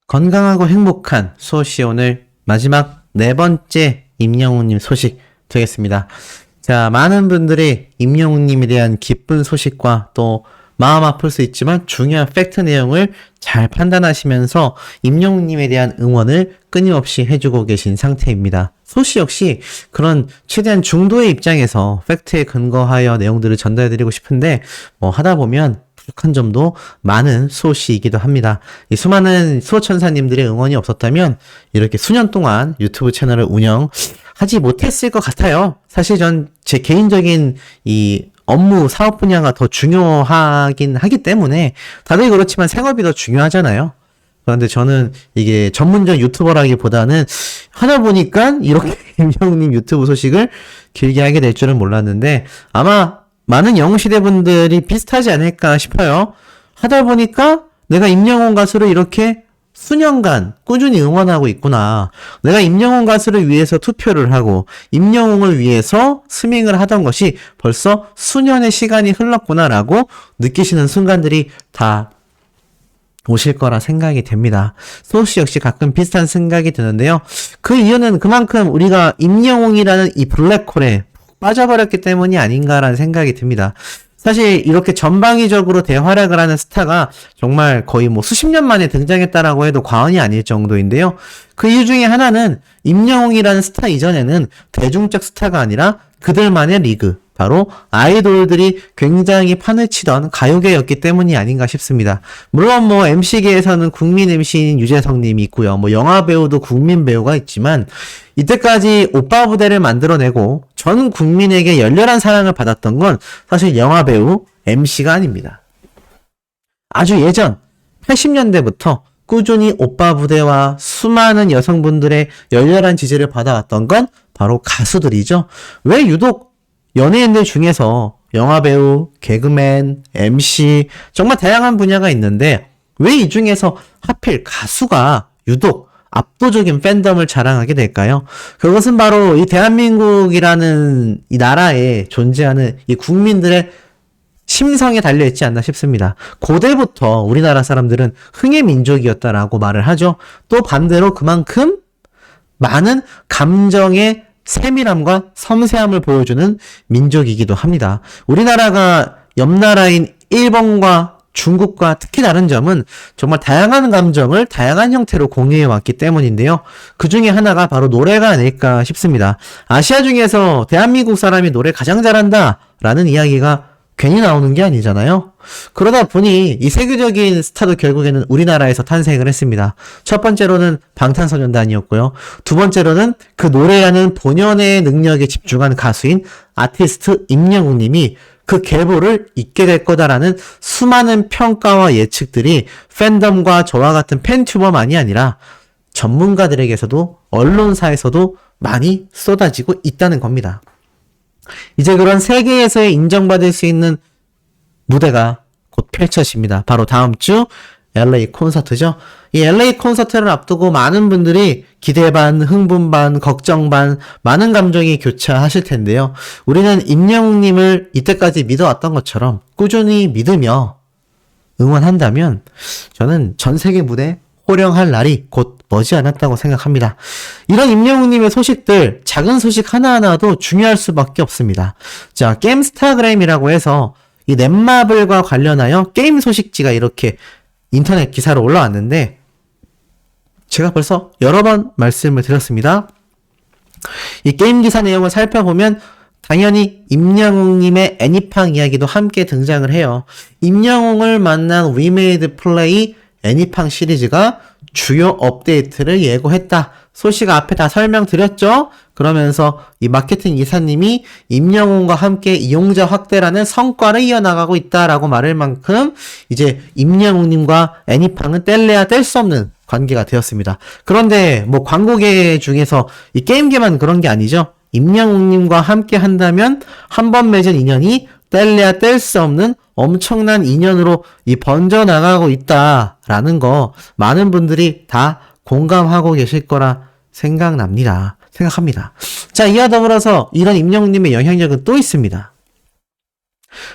건강하고 행복한 수호씨 오늘 마지막 네 번째 임영웅님 소식 되겠습니다. 자, 많은 분들이 임영웅님에 대한 기쁜 소식과 또 마음 아플 수 있지만 중요한 팩트 내용을 잘 판단하시면서 임영웅님에 대한 응원을 끊임없이 해주고 계신 상태입니다. 소씨 역시 그런 최대한 중도의 입장에서 팩트에 근거하여 내용들을 전달해드리고 싶은데 하다 보면 부족한 점도 많은 수호씨이기도 합니다. 이 수많은 수호천사님들의 응원이 없었다면 이렇게 수년 동안 유튜브 채널을 운영하지 못했을 것 같아요. 사실 전 제 개인적인 이 업무 사업 분야가 더 중요하긴 하기 때문에 다들 그렇지만 생업이 더 중요하잖아요. 그런데 저는 이게 전문적 유튜버라기보다는 하다 보니까 이렇게 임영웅님 유튜브 소식을 길게 하게 될 줄은 몰랐는데 아마 많은 영웅시대 분들이 비슷하지 않을까 싶어요. 하다 보니까 내가 임영웅 가수를 이렇게 수년간 꾸준히 응원하고 있구나. 내가 임영웅 가수를 위해서 투표를 하고 임영웅을 위해서 스밍을 하던 것이 벌써 수년의 시간이 흘렀구나라고 느끼시는 순간들이 다 오실 거라 생각이 됩니다. 소씨 역시 가끔 비슷한 생각이 드는데요. 그 이유는 그만큼 우리가 임영웅이라는 이 블랙홀에 빠져버렸기 때문이 아닌가라는 생각이 듭니다. 사실 이렇게 전방위적으로 대활약을 하는 스타가 정말 거의 수십 년 만에 등장했다라고 해도 과언이 아닐 정도인데요. 그 이유 중에 하나는 임영웅이라는 스타 이전에는 대중적 스타가 아니라 그들만의 리그, 바로 아이돌들이 굉장히 판을 치던 가요계였기 때문이 아닌가 싶습니다. 물론 MC계에서는 국민 MC인 유재석님이 있고요. 영화 배우도 국민 배우가 있지만 이때까지 오빠 부대를 만들어내고 전 국민에게 열렬한 사랑을 받았던 건 사실 영화 배우 MC가 아닙니다. 아주 예전 80년대부터 꾸준히 오빠 부대와 수많은 여성분들의 열렬한 지지를 받아왔던 건 바로 가수들이죠. 왜 유독 연예인들 중에서 영화배우, 개그맨, MC 정말 다양한 분야가 있는데 왜 이 중에서 하필 가수가 유독 압도적인 팬덤을 자랑하게 될까요? 그것은 바로 이 대한민국이라는 이 나라에 존재하는 이 국민들의 심성에 달려있지 않나 싶습니다. 고대부터 우리나라 사람들은 흥의 민족이었다라고 말을 하죠. 또 반대로 그만큼 많은 감정의 세밀함과 섬세함을 보여주는 민족이기도 합니다. 우리나라가 옆나라인 일본과 중국과 특히 다른 점은 정말 다양한 감정을 다양한 형태로 공유해왔기 때문인데요. 그 중에 하나가 바로 노래가 아닐까 싶습니다. 아시아 중에서 대한민국 사람이 노래 가장 잘한다 라는 이야기가 괜히 나오는 게 아니잖아요. 그러다 보니 이 세계적인 스타도 결국에는 우리나라에서 탄생을 했습니다. 첫 번째로는 방탄소년단이었고요. 두 번째로는 그 노래라는 본연의 능력에 집중한 가수인 아티스트 임영웅님이 그 계보를 잇게 될 거다라는 수많은 평가와 예측들이 팬덤과 저와 같은 팬튜버만이 아니라 전문가들에게서도 언론사에서도 많이 쏟아지고 있다는 겁니다. 이제 그런 세계에서의 인정받을 수 있는 무대가 곧 펼쳐집니다. 바로 다음 주 LA 콘서트죠. 이 LA 콘서트를 앞두고 많은 분들이 기대 반, 흥분 반, 걱정 반, 많은 감정이 교차하실 텐데요. 우리는 임영웅님을 이때까지 믿어왔던 것처럼 꾸준히 믿으며 응원한다면 저는 전 세계 무대 호령할 날이 곧 머지않았다고 생각합니다. 이런 임영웅님의 소식들, 작은 소식 하나하나도 중요할 수밖에 없습니다. 자, 게임스타그램이라고 해서 이 넷마블과 관련하여 게임 소식지가 이렇게 인터넷 기사로 올라왔는데 제가 벌써 여러 번 말씀을 드렸습니다. 이 게임 기사 내용을 살펴보면 당연히 임영웅님의 애니팡 이야기도 함께 등장을 해요. 임영웅을 만난 위메이드 플레이 애니팡 시리즈가 주요 업데이트를 예고했다. 소식 앞에 다 설명드렸죠? 그러면서 이 마케팅 이사님이 임영웅과 함께 이용자 확대라는 성과를 이어나가고 있다라고 말할 만큼 이제 임영웅님과 애니팡은 뗄래야 뗄 수 없는 관계가 되었습니다. 그런데 광고계 중에서 이 게임계만 그런 게 아니죠. 임영웅님과 함께 한다면 한 번 맺은 인연이 뗄래야 뗄 수 없는 엄청난 인연으로 번져나가고 있다라는 거 많은 분들이 다 공감하고 계실 거라 생각합니다. 자, 이와 더불어서 이런 임영웅님의 영향력은 또 있습니다.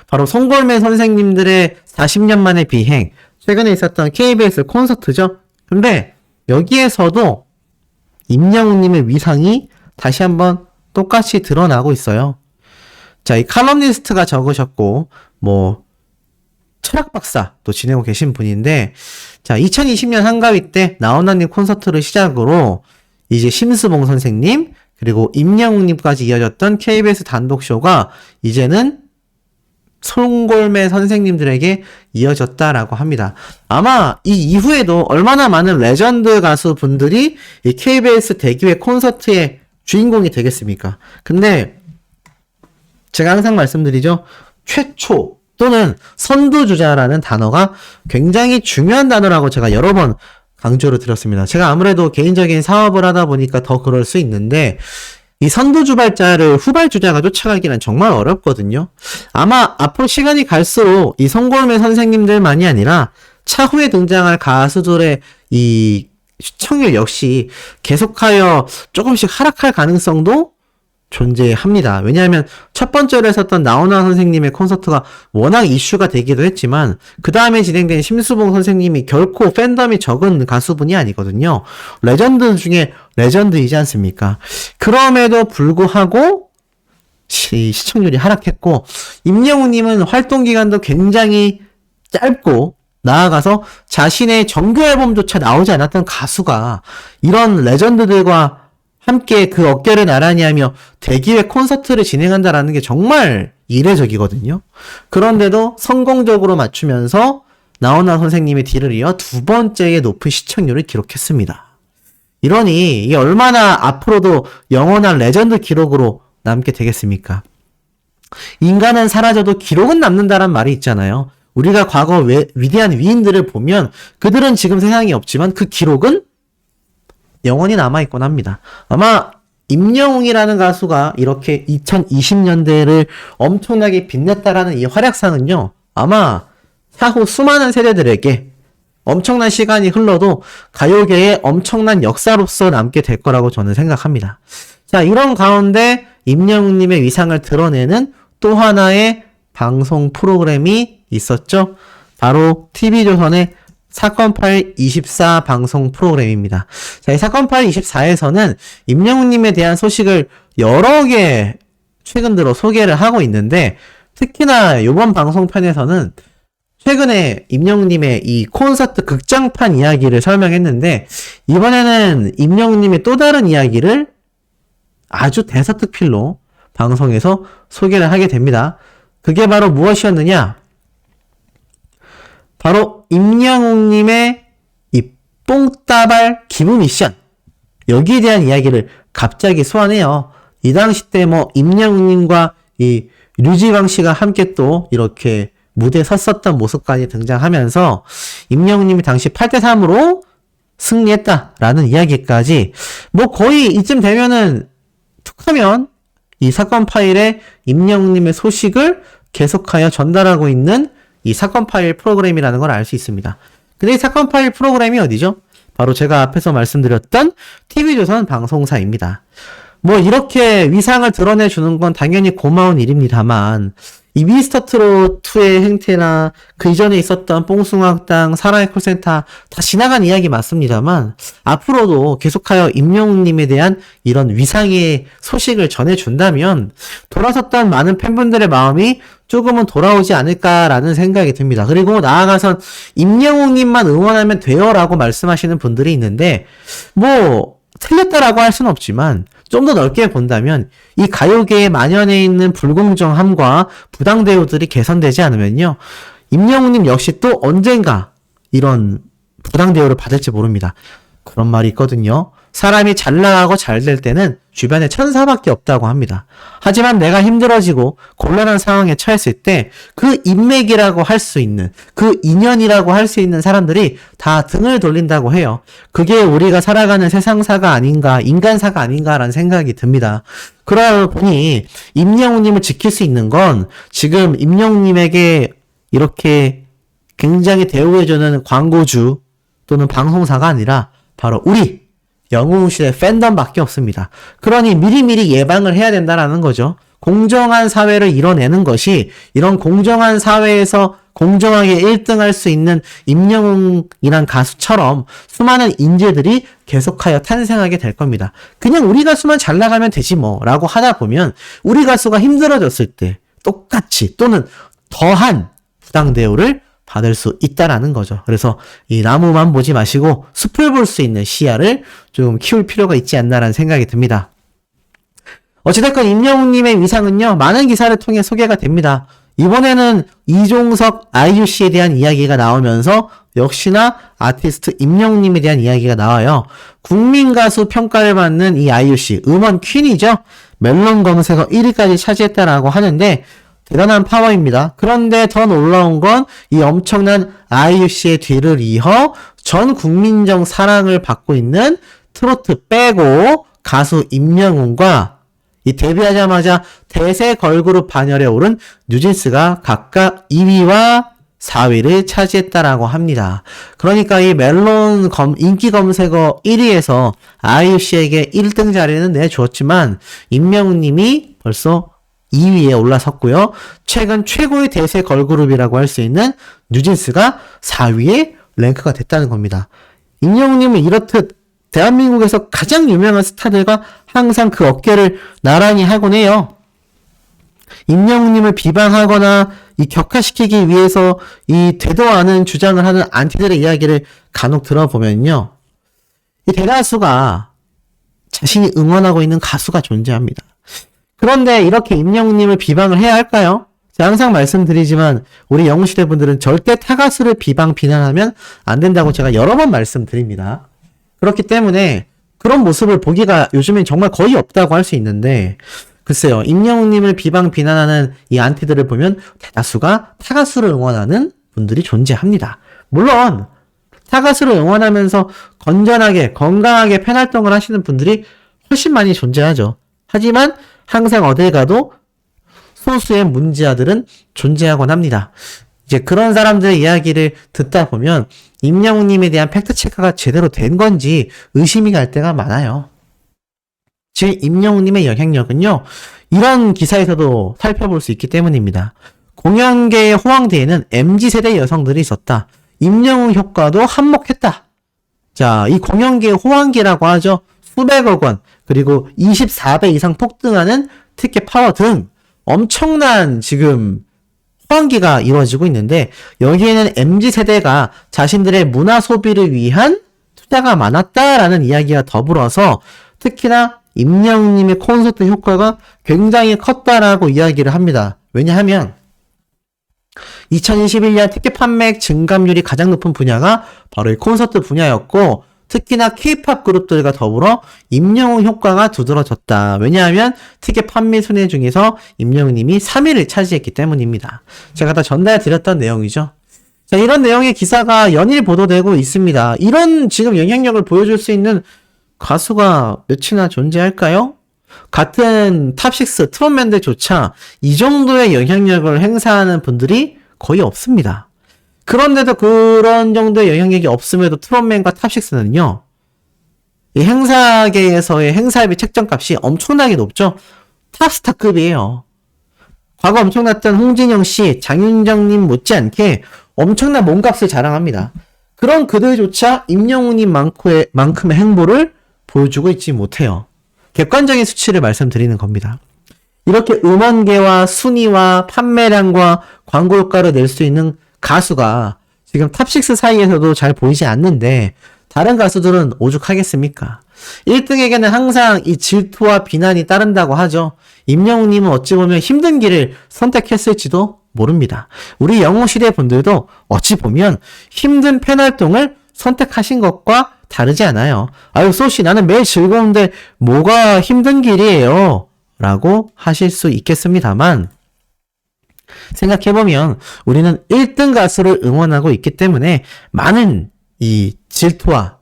바로 송골매 선생님들의 40년 만의 비행, 최근에 있었던 KBS 콘서트죠. 근데 여기에서도 임영웅님의 위상이 다시 한번 똑같이 드러나고 있어요. 자, 이 칼럼니스트가 적으셨고, 철학 박사도 지내고 계신 분인데, 자, 2020년 한가위 때 나훈아님 콘서트를 시작으로 이제 심수봉 선생님, 그리고 임영웅님까지 이어졌던 KBS 단독쇼가 이제는 송골매 선생님들에게 이어졌다라고 합니다. 아마 이 이후에도 얼마나 많은 레전드 가수분들이 이 KBS 대기회 콘서트의 주인공이 되겠습니까? 근데 제가 항상 말씀드리죠. 최초 또는 선두주자라는 단어가 굉장히 중요한 단어라고 제가 여러 번 강조를 드렸습니다. 제가 아무래도 개인적인 사업을 하다 보니까 더 그럴 수 있는데 이 선두주발자를 후발주자가 쫓아가기는 정말 어렵거든요. 아마 앞으로 시간이 갈수록 이 송골매 선생님들만이 아니라 차후에 등장할 가수들의 이 시청률 역시 계속하여 조금씩 하락할 가능성도 존재합니다. 왜냐하면 첫 번째로 했었던 나훈아 선생님의 콘서트가 워낙 이슈가 되기도 했지만 그 다음에 진행된 심수봉 선생님이 결코 팬덤이 적은 가수분이 아니거든요. 레전드 중에 레전드이지 않습니까? 그럼에도 불구하고 시청률이 하락했고 임영웅님은 활동 기간도 굉장히 짧고 나아가서 자신의 정규 앨범조차 나오지 않았던 가수가 이런 레전드들과 함께 그 어깨를 나란히 하며 대기회 콘서트를 진행한다라는 게 정말 이례적이거든요. 그런데도 성공적으로 맞추면서 나훈아 선생님의 뒤를 이어 두 번째의 높은 시청률을 기록했습니다. 이러니 이게 얼마나 앞으로도 영원한 레전드 기록으로 남게 되겠습니까? 인간은 사라져도 기록은 남는다란 말이 있잖아요. 우리가 과거 위대한 위인들을 보면 그들은 지금 세상에 없지만 그 기록은 영원히 남아있곤 합니다. 아마 임영웅이라는 가수가 이렇게 2020년대를 엄청나게 빛냈다라는 이 활약상은요. 아마 향후 수많은 세대들에게 엄청난 시간이 흘러도 가요계의 엄청난 역사로서 남게 될 거라고 저는 생각합니다. 자, 이런 가운데 임영웅님의 위상을 드러내는 또 하나의 방송 프로그램이 있었죠. 바로 TV조선의 사건 파일 24 방송 프로그램입니다. 자, 이 사건 파일 24에서는 임영웅님에 대한 소식을 여러 개 최근 들어 소개를 하고 있는데 특히나 이번 방송편에서는 최근에 임영웅님의 이 콘서트 극장판 이야기를 설명했는데 이번에는 임영웅님의 또 다른 이야기를 아주 대서특필로 방송에서 소개를 하게 됩니다. 그게 바로 무엇이었느냐? 바로 임영웅님의 이 뽕따발 기부 미션, 여기에 대한 이야기를 갑자기 소환해요. 이 당시 때 임영웅님과 이 류지광 씨가 함께 또 이렇게 무대에 섰었던 모습까지 등장하면서 임영웅님이 당시 8대3으로 승리했다라는 이야기까지 거의 이쯤 되면은 툭하면 이 사건 파일에 임영웅님의 소식을 계속하여 전달하고 있는 이 사건 파일 프로그램이라는 걸 알 수 있습니다. 근데 이 사건 파일 프로그램이 어디죠? 바로 제가 앞에서 말씀드렸던 TV조선 방송사입니다. 이렇게 위상을 드러내주는 건 당연히 고마운 일입니다만 이 미스터트롯2의 행태나 그 이전에 있었던 뽕숭아학당, 사랑의 콜센터 다 지나간 이야기 맞습니다만 앞으로도 계속하여 임영웅님에 대한 이런 위상의 소식을 전해준다면 돌아섰던 많은 팬분들의 마음이 조금은 돌아오지 않을까라는 생각이 듭니다. 그리고 나아가선 임영웅님만 응원하면 돼요 라고 말씀하시는 분들이 있는데 틀렸다라고 할 수는 없지만 좀 더 넓게 본다면 이 가요계에 만연해 있는 불공정함과 부당 대우들이 개선되지 않으면요. 임영웅님 역시 또 언젠가 이런 부당 대우를 받을지 모릅니다. 그런 말이 있거든요. 사람이 잘 나가고 잘 될 때는 주변에 천사밖에 없다고 합니다. 하지만 내가 힘들어지고 곤란한 상황에 처했을 때 그 인맥이라고 할 수 있는, 그 인연이라고 할 수 있는 사람들이 다 등을 돌린다고 해요. 그게 우리가 살아가는 세상사가 아닌가, 인간사가 아닌가라는 생각이 듭니다. 그러다 보니 임영웅님을 지킬 수 있는 건 지금 임영웅님에게 이렇게 굉장히 대우해주는 광고주 또는 방송사가 아니라 바로 우리 영웅시대 팬덤밖에 없습니다. 그러니 미리미리 예방을 해야 된다라는 거죠. 공정한 사회를 이뤄내는 것이 이런 공정한 사회에서 공정하게 1등 할 수 있는 임영웅이란 가수처럼 수많은 인재들이 계속하여 탄생하게 될 겁니다. 그냥 우리 가수만 잘 나가면 되지 뭐 라고 하다 보면 우리 가수가 힘들어졌을 때 똑같이 또는 더한 부당 대우를 받을 수 있다라는 거죠. 그래서 이 나무만 보지 마시고 숲을 볼 수 있는 시야를 좀 키울 필요가 있지 않나라는 생각이 듭니다. 어찌됐건 임영웅님의 위상은요, 많은 기사를 통해 소개가 됩니다. 이번에는 이종석, 아이유 씨에 대한 이야기가 나오면서 역시나 아티스트 임영웅님에 대한 이야기가 나와요. 국민 가수 평가를 받는 이 아이유 씨, 음원 퀸이죠. 멜론 검색어 1위까지 차지했다라고 하는데 대단한 파워입니다. 그런데 더 놀라운 건 이 엄청난 아이유 씨의 뒤를 이어 전 국민적 사랑을 받고 있는 트로트 빼고 가수 임영웅과 이 데뷔하자마자 대세 걸그룹 반열에 오른 뉴진스가 각각 2위와 4위를 차지했다라고 합니다. 그러니까 이 멜론 인기 검색어 1위에서 아이유 씨에게 1등 자리는 내주었지만 임영웅 님이 벌써 2위에 올라섰고요. 최근 최고의 대세 걸그룹이라고 할 수 있는 뉴진스가 4위에 랭크가 됐다는 겁니다. 임영웅 님은 이렇듯 대한민국에서 가장 유명한 스타들과 항상 그 어깨를 나란히 하곤 해요. 임영웅님을 비방하거나 이 격화시키기 위해서 이 되도 않은 주장을 하는 안티들의 이야기를 간혹 들어보면요. 이 대다수가 자신이 응원하고 있는 가수가 존재합니다. 그런데 이렇게 임영웅님을 비방을 해야 할까요? 제가 항상 말씀드리지만 우리 영웅시대 분들은 절대 타가수를 비난하면 안 된다고 제가 여러 번 말씀드립니다. 그렇기 때문에 그런 모습을 보기가 요즘엔 정말 거의 없다고 할 수 있는데 글쎄요. 임영웅님을 비난하는 이 안티들을 보면 대다수가 타가수를 응원하는 분들이 존재합니다. 물론 타가수를 응원하면서 건전하게 건강하게 팬활동을 하시는 분들이 훨씬 많이 존재하죠. 하지만 항상 어딜 가도 소수의 문제아들은 존재하곤 합니다. 이제 그런 사람들의 이야기를 듣다 보면 임영웅님에 대한 팩트체크가 제대로 된 건지 의심이 갈 때가 많아요. 지금 임영웅님의 영향력은요, 이런 기사에서도 살펴볼 수 있기 때문입니다. 공연계의 호황대에는 MZ세대 여성들이 있었다. 임영웅 효과도 한몫했다. 자, 이 공연계의 호황기라고 하죠. 수백억 원, 그리고 24배 이상 폭등하는 티켓 파워 등 엄청난 지금 호황기가 이루어지고 있는데 여기에는 MZ세대가 자신들의 문화 소비를 위한 투자가 많았다라는 이야기가 더불어서 특히나 임영웅님의 콘서트 효과가 굉장히 컸다라고 이야기를 합니다. 왜냐하면 2021년 티켓 판매액 증감률이 가장 높은 분야가 바로 이 콘서트 분야였고 특히나 K-POP 그룹들과 더불어 임영웅 효과가 두드러졌다. 왜냐하면 티켓 판매 순위 중에서 임영웅님이 3위를 차지했기 때문입니다. 제가 다 전달드렸던 내용이죠. 자, 이런 내용의 기사가 연일 보도되고 있습니다. 이런 지금 영향력을 보여줄 수 있는 가수가 몇이나 존재할까요? 같은 탑6 트롯맨들조차 이 정도의 영향력을 행사하는 분들이 거의 없습니다. 그런데도 그런 정도의 영향력이 없음에도 트롯맨과 탑6는요, 이 행사계에서의 행사비 책정값이 엄청나게 높죠? 탑스타급이에요. 과거 엄청났던 홍진영 씨, 장윤정님 못지않게 엄청난 몸값을 자랑합니다. 그런 그들조차 임영웅님만큼의 행보를 보여주고 있지 못해요. 객관적인 수치를 말씀드리는 겁니다. 이렇게 음원계와 순위와 판매량과 광고 효과를 낼 수 있는 가수가 지금 탑6 사이에서도 잘 보이지 않는데 다른 가수들은 오죽하겠습니까? 1등에게는 항상 이 질투와 비난이 따른다고 하죠. 임영웅님은 어찌 보면 힘든 길을 선택했을지도 모릅니다. 우리 영웅시대 분들도 어찌 보면 힘든 팬활동을 선택하신 것과 다르지 않아요. 아유 소씨 나는 매일 즐거운데 뭐가 힘든 길이에요? 라고 하실 수 있겠습니다만 생각해보면 우리는 1등 가수를 응원하고 있기 때문에 많은 이 질투와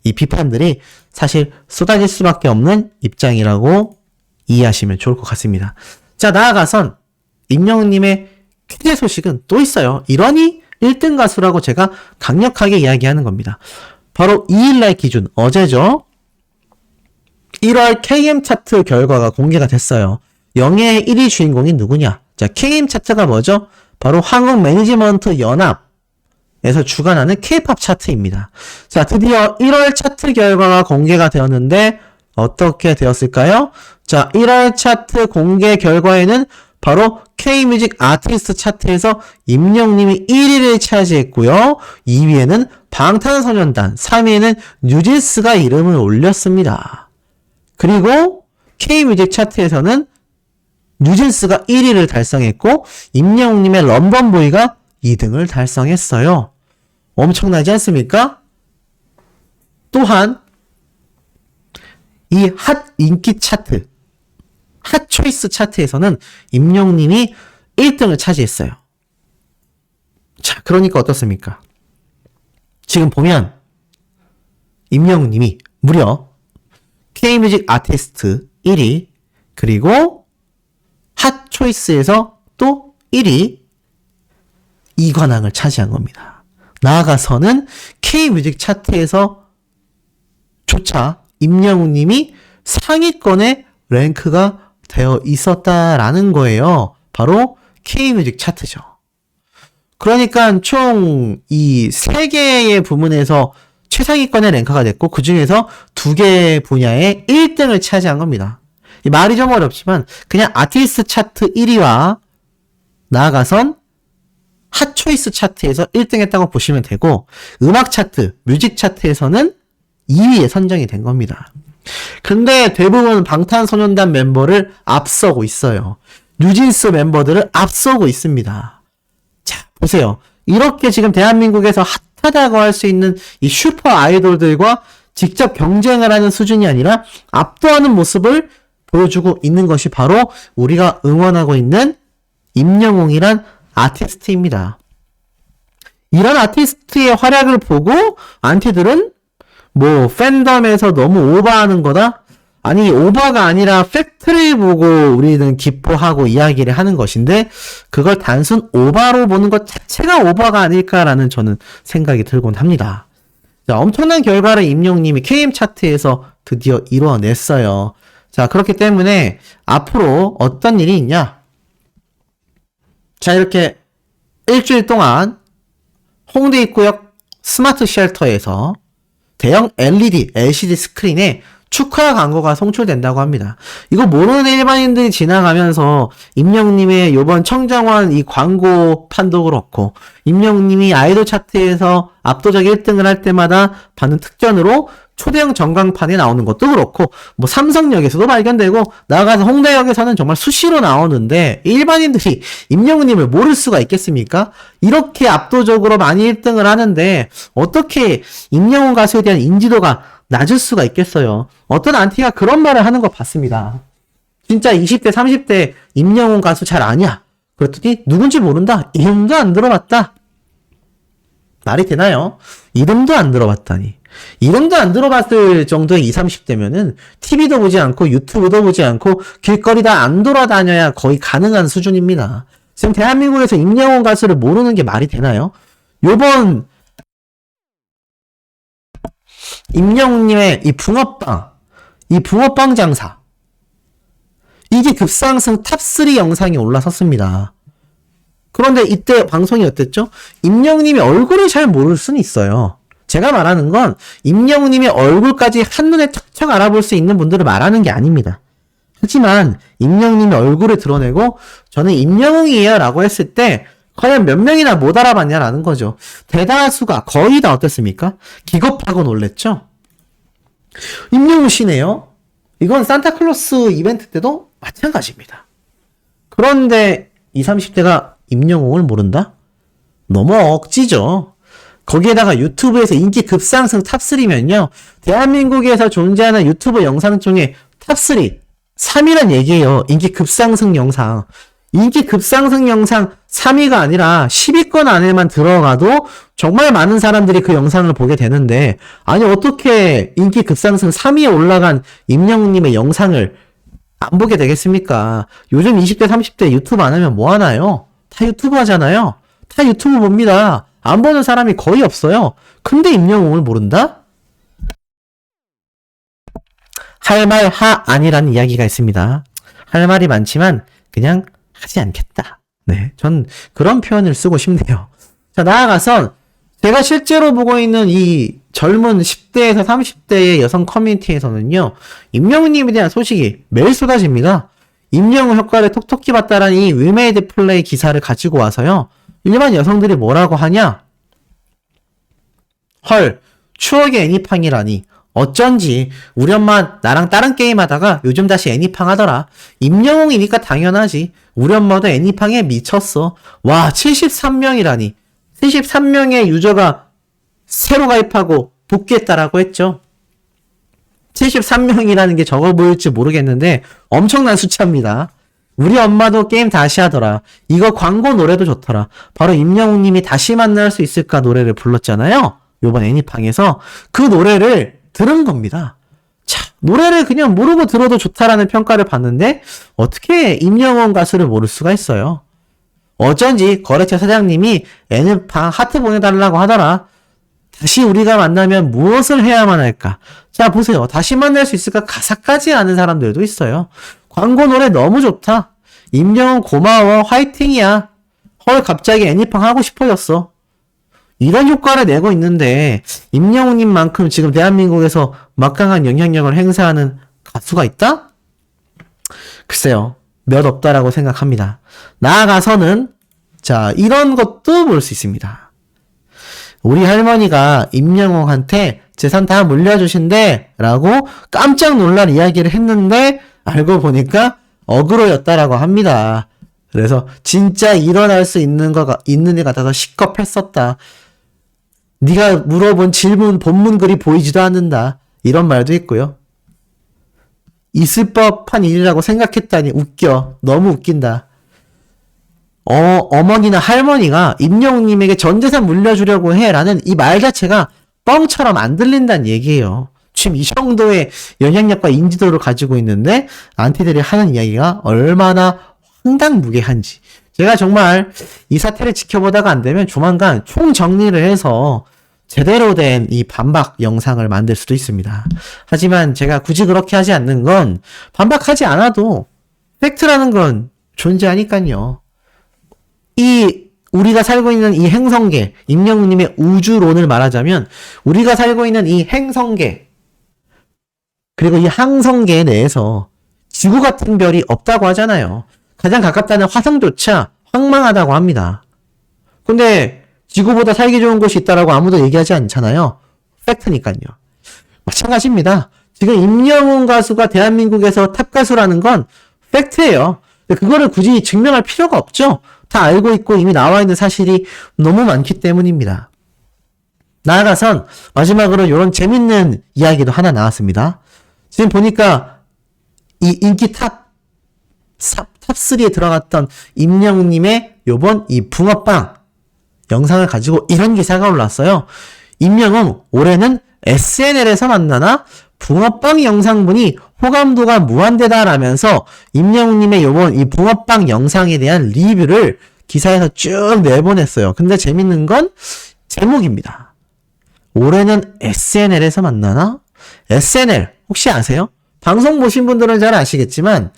이 비판들이 사실 쏟아질 수밖에 없는 입장이라고 이해하시면 좋을 것 같습니다. 자, 나아가선 임영웅님의 쾌재 소식은 또 있어요. 이러니 1등 가수라고 제가 강력하게 이야기하는 겁니다. 바로 2일날 기준 어제죠. 1월 KM 차트 결과가 공개가 됐어요. 영예의 1위 주인공이 누구냐? 자, KM 차트가 뭐죠? 바로 한국 매니지먼트 연합에서 주관하는 K-팝 차트입니다. 자, 드디어 1월 차트 결과가 공개가 되었는데 어떻게 되었을까요? 자, 1월 차트 공개 결과에는 바로 K-뮤직 아티스트 차트에서 임영웅님이 1위를 차지했고요. 2위에는 방탄소년단, 3위에는 뉴진스가 이름을 올렸습니다. 그리고 K-뮤직 차트에서는 뉴진스가 1위를 달성했고 임영웅님의 런던보이가 2등을 달성했어요. 엄청나지 않습니까? 또한 이 핫 인기 차트, 핫 초이스 차트에서는 임영웅님이 1등을 차지했어요. 자, 그러니까 어떻습니까? 지금 보면 임영웅님이 무려 K-뮤직 아티스트 1위, 그리고 핫 초이스에서 또 1위 2관왕을 차지한 겁니다. 나아가서는 K-뮤직 차트에서 조차 임영웅님이 상위권에 랭크가 되어 있었다라는 거예요. 바로 K-뮤직 차트죠. 그러니까 총 이 3개의 부문에서 최상위권에 랭크가 됐고 그 중에서 2개 분야에 1등을 차지한 겁니다. 이 말이 좀 어렵지만 그냥 아티스트 차트 1위와 나아가선 핫 초이스 차트에서 1등 했다고 보시면 되고 음악 차트, 뮤직 차트에서는 2위에 선정이 된 겁니다. 근데 대부분 방탄소년단 멤버를 앞서고 있어요. 뉴진스 멤버들을 앞서고 있습니다. 자, 보세요. 이렇게 지금 대한민국에서 핫하다고 할 수 있는 이 슈퍼 아이돌들과 직접 경쟁을 하는 수준이 아니라 압도하는 모습을 보여주고 있는 것이 바로 우리가 응원하고 있는 임영웅이란 아티스트입니다. 이런 아티스트의 활약을 보고 안티들은 뭐 팬덤에서 너무 오버하는 거다? 아니, 오버가 아니라 팩트를 보고 우리는 기뻐하고 이야기를 하는 것인데 그걸 단순 오버로 보는 것 자체가 오버가 아닐까라는 저는 생각이 들곤 합니다. 자, 엄청난 결과를 임영웅님이 KM 차트에서 드디어 이뤄냈어요. 자, 그렇기 때문에 앞으로 어떤 일이 있냐? 자, 이렇게 일주일 동안 홍대 입구역 스마트 쉘터에서 대형 LED, LCD 스크린에 축하 광고가 송출된다고 합니다. 이거 모르는 일반인들이 지나가면서 임영웅님의 요번 청정원 이 광고판도 그렇고 임영웅님이 아이돌 차트에서 압도적 1등을 할 때마다 받는 특전으로 초대형 전광판에 나오는 것도 그렇고 뭐 삼성역에서도 발견되고 나아가서 홍대역에서는 정말 수시로 나오는데 일반인들이 임영웅님을 모를 수가 있겠습니까? 이렇게 압도적으로 많이 1등을 하는데 어떻게 임영웅 가수에 대한 인지도가 낮을 수가 있겠어요. 어떤 안티가 그런 말을 하는 거 봤습니다. 진짜 20대 30대 임영웅 가수 잘 아냐? 그랬더니 누군지 모른다. 이름도 안 들어봤다. 말이 되나요? 이름도 안 들어봤다니. 이름도 안 들어봤을 정도의 20, 30대면은 TV도 보지 않고 유튜브도 보지 않고 길거리다 안 돌아다녀야 거의 가능한 수준입니다. 지금 대한민국에서 임영웅 가수를 모르는 게 말이 되나요? 요번 임영웅님의 이 붕어빵 장사 이게 급상승 탑3 영상이 올라섰습니다. 그런데 이때 방송이 어땠죠? 임영웅님의 얼굴을 잘 모를 수는 있어요. 제가 말하는 건 임영웅님의 얼굴까지 한눈에 척척 알아볼 수 있는 분들을 말하는 게 아닙니다. 하지만 임영웅님의 얼굴을 드러내고 저는 임영웅이에요 라고 했을 때 과연 몇 명이나 못 알아봤냐라는 거죠. 대다수가 거의 다 어땠습니까? 기겁하고 놀랬죠? 임영웅 씨네요. 이건 산타클로스 이벤트 때도 마찬가지입니다. 그런데 20, 30대가 임영웅을 모른다? 너무 억지죠. 거기에다가 유튜브에서 인기 급상승 탑3면요. 대한민국에서 존재하는 유튜브 영상 중에 탑3, 3위란 얘기예요. 인기 급상승 영상. 인기 급상승 영상 3위가 아니라 10위권 안에만 들어가도 정말 많은 사람들이 그 영상을 보게 되는데 아니 어떻게 인기 급상승 3위에 올라간 임영웅님의 영상을 안 보게 되겠습니까? 요즘 20대 30대 유튜브 안 하면 뭐 하나요? 다 유튜브 하잖아요. 다 유튜브 봅니다. 안 보는 사람이 거의 없어요. 근데 임영웅을 모른다? 할 말 하 아니라는 이야기가 있습니다. 할 말이 많지만 그냥 하지 않겠다. 네, 전 그런 표현을 쓰고 싶네요. 자, 나아가선 제가 실제로 보고 있는 이 젊은 10대에서 30대의 여성 커뮤니티에서는요, 임영웅님에 대한 소식이 매일 쏟아집니다. 임영웅 효과를 톡톡히 봤다라는 이 위메이드 플레이 기사를 가지고 와서요, 일반 여성들이 뭐라고 하냐? 헐, 추억의 애니팡이라니. 어쩐지 우리 엄마 나랑 다른 게임 하다가 요즘 다시 애니팡 하더라. 임영웅이니까 당연하지. 우리 엄마도 애니팡에 미쳤어. 와, 73명이라니. 73명의 유저가 새로 가입하고 복귀했다라고 했죠. 73명이라는 게 적어 보일지 모르겠는데 엄청난 숫자입니다. 우리 엄마도 게임 다시 하더라. 이거 광고 노래도 좋더라. 바로 임영웅님이 다시 만날 수 있을까 노래를 불렀잖아요. 요번 애니팡에서 그 노래를 들은 겁니다. 자, 노래를 그냥 모르고 들어도 좋다라는 평가를 받는데 어떻게 임영웅 가수를 모를 수가 있어요. 어쩐지 거래처 사장님이 애니팡 하트 보내달라고 하더라. 다시 우리가 만나면 무엇을 해야만 할까? 자, 보세요. 다시 만날 수 있을까? 가사까지 아는 사람들도 있어요. 광고 노래 너무 좋다. 임영웅 고마워. 화이팅이야. 헐, 갑자기 애니팡 하고 싶어졌어. 이런 효과를 내고 있는데 임영웅님만큼 지금 대한민국에서 막강한 영향력을 행사하는 가수가 있다? 글쎄요. 몇 없다라고 생각합니다. 나아가서는 자, 이런 것도 볼 수 있습니다. 우리 할머니가 임영웅한테 재산 다 물려주신대 라고 깜짝 놀랄 이야기를 했는데 알고 보니까 어그로였다라고 합니다. 그래서 진짜 일어날 수 있는 일 같아서 시겁했었다. 네가 물어본 질문 본문 글이 보이지도 않는다. 이런 말도 있고요. 있을 법한 일이라고 생각했다니 웃겨. 너무 웃긴다. 어머니나 할머니가 임영웅님에게 전 재산 물려주려고 해라는 이 말 자체가 뻥처럼 안 들린다는 얘기예요. 지금 이 정도의 영향력과 인지도를 가지고 있는데 안티들이 하는 이야기가 얼마나 황당무계한지. 제가 정말 이 사태를 지켜보다가 안 되면 조만간 총정리를 해서 제대로 된 이 반박 영상을 만들 수도 있습니다. 하지만 제가 굳이 그렇게 하지 않는 건 반박하지 않아도 팩트라는 건 존재하니까요. 우리가 살고 있는 이 행성계, 임영웅님의 우주론을 말하자면 우리가 살고 있는 이 행성계 그리고 이 항성계 내에서 지구 같은 별이 없다고 하잖아요. 가장 가깝다는 화성조차 황망하다고 합니다. 근데 지구보다 살기 좋은 곳이 있다라고 아무도 얘기하지 않잖아요. 팩트니까요. 마찬가지입니다. 지금 임영웅 가수가 대한민국에서 탑 가수라는 건 팩트예요. 그거를 굳이 증명할 필요가 없죠. 다 알고 있고 이미 나와 있는 사실이 너무 많기 때문입니다. 나아가선 마지막으로 이런 재밌는 이야기도 하나 나왔습니다. 지금 보니까 이 인기 탑3에 들어갔던 임영웅님의 요번 이 붕어빵 영상을 가지고 이런 기사가 올랐어요. 임영웅 올해는 SNL에서 만나나 붕어빵 영상분이 호감도가 무한대다라면서 임영웅님의 요번 이 붕어빵 영상에 대한 리뷰를 기사에서 쭉 내보냈어요. 근데 재밌는 건 제목입니다. 올해는 SNL에서 만나나? SNL 혹시 아세요? 방송 보신 분들은 잘 아시겠지만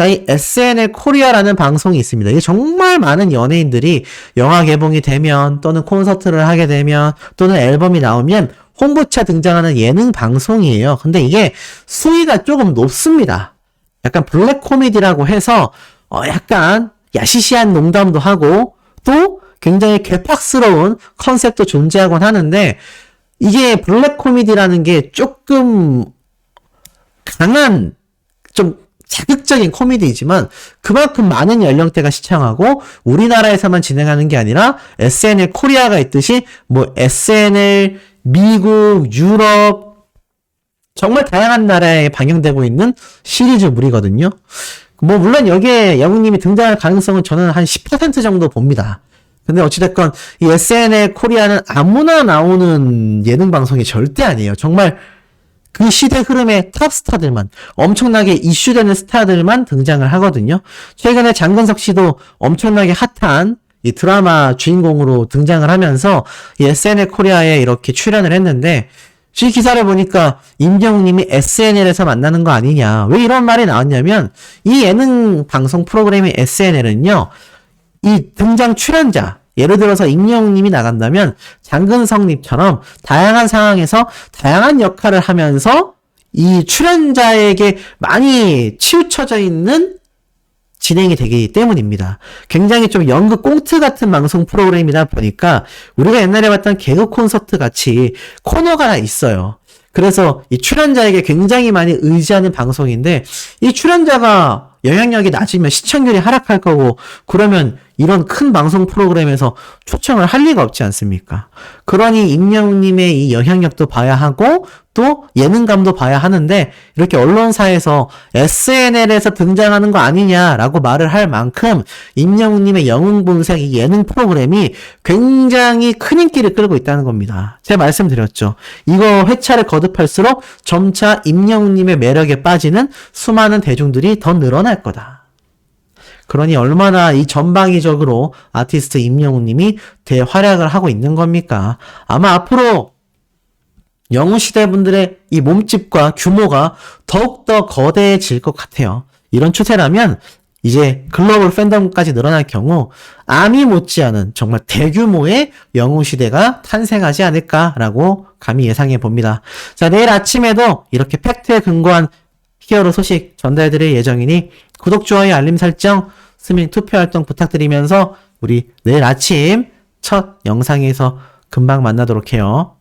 이 SNL 코리아라는 방송이 있습니다. 이게 정말 많은 연예인들이 영화 개봉이 되면 또는 콘서트를 하게 되면 또는 앨범이 나오면 홍보차 등장하는 예능 방송이에요. 근데 이게 수위가 조금 높습니다. 약간 블랙 코미디라고 해서 약간 야시시한 농담도 하고 또 굉장히 괴팍스러운 컨셉도 존재하곤 하는데 이게 블랙 코미디라는 게 조금 강한 좀 자극적인 코미디이지만 그만큼 많은 연령대가 시청하고 우리나라에서만 진행하는 게 아니라 SNL 코리아가 있듯이 뭐 SNL 미국, 유럽 정말 다양한 나라에 방영되고 있는 시리즈물이거든요. 뭐 물론 여기에 영웅님이 등장할 가능성은 저는 한 10% 정도 봅니다. 근데 어찌됐건 이 SNL 코리아는 아무나 나오는 예능 방송이 절대 아니에요. 정말 그 시대 흐름의 탑스타들만 엄청나게 이슈되는 스타들만 등장을 하거든요. 최근에 장근석 씨도 엄청나게 핫한 이 드라마 주인공으로 등장을 하면서 이 SNL 코리아에 이렇게 출연을 했는데 이 기사를 보니까 임영웅님이 SNL에서 만나는 거 아니냐. 왜 이런 말이 나왔냐면 이 예능 방송 프로그램의 SNL은요. 이 등장 출연자, 예를 들어서 임영웅님이 나간다면 장근성님처럼 다양한 상황에서 다양한 역할을 하면서 이 출연자에게 많이 치우쳐져 있는 진행이 되기 때문입니다. 굉장히 좀 연극 꽁트 같은 방송 프로그램이다 보니까 우리가 옛날에 봤던 개그 콘서트 같이 코너가 하나 있어요. 그래서 이 출연자에게 굉장히 많이 의지하는 방송인데 이 출연자가 영향력이 낮으면 시청률이 하락할 거고 그러면 이런 큰 방송 프로그램에서 초청을 할 리가 없지 않습니까? 그러니 임영웅님의 이 영향력도 봐야 하고 또 예능감도 봐야 하는데 이렇게 언론사에서 SNL에서 등장하는 거 아니냐라고 말을 할 만큼 임영웅님의 영웅본색 이 예능 프로그램이 굉장히 큰 인기를 끌고 있다는 겁니다. 제가 말씀드렸죠. 이거 회차를 거듭할수록 점차 임영웅님의 매력에 빠지는 수많은 대중들이 더 늘어날 거다. 그러니 얼마나 이 전방위적으로 아티스트 임영웅님이 대활약을 하고 있는 겁니까? 아마 앞으로 영웅시대 분들의 이 몸집과 규모가 더욱더 거대해질 것 같아요. 이런 추세라면 이제 글로벌 팬덤까지 늘어날 경우 아미 못지않은 정말 대규모의 영웅시대가 탄생하지 않을까라고 감히 예상해 봅니다. 자, 내일 아침에도 이렇게 팩트에 근거한 히어로 소식 전달드릴 예정이니 구독, 좋아요, 알림 설정, 스밍 투표 활동 부탁드리면서 우리 내일 아침 첫 영상에서 금방 만나도록 해요.